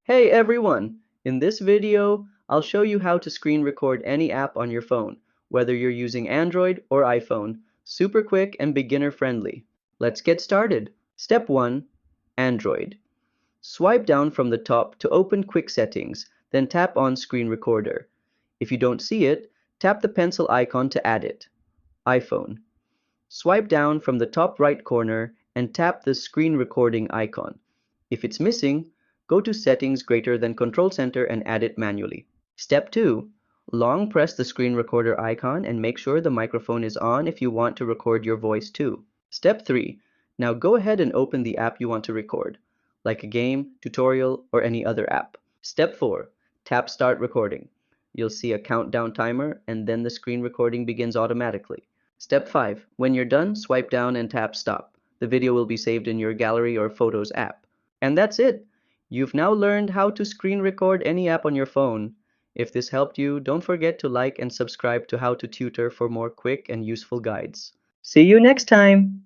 Hey everyone! In this video, I'll show you how to screen record any app on your phone, whether you're using Android or iPhone. Super quick and beginner friendly. Let's get started. Step 1. Android. Swipe down from the top to open Quick Settings, then tap on Screen Recorder. If you don't see it, tap the pencil icon to add it. iPhone. Swipe down from the top right corner and tap the screen recording icon. If it's missing, go to Settings greater than Control Center and add it manually. Step 2. Long press the screen recorder icon and make sure the microphone is on if you want to record your voice too. Step 3. Now go ahead and open the app you want to record, like a game, tutorial, or any other app. Step 4. Tap Start Recording. You'll see a countdown timer and then the screen recording begins automatically. Step 5. When you're done, swipe down and tap Stop. The video will be saved in your Gallery or Photos app. And that's it! You've now learned how to screen record any app on your phone. If this helped you, don't forget to like and subscribe to How to Tutor for more quick and useful guides. See you next time!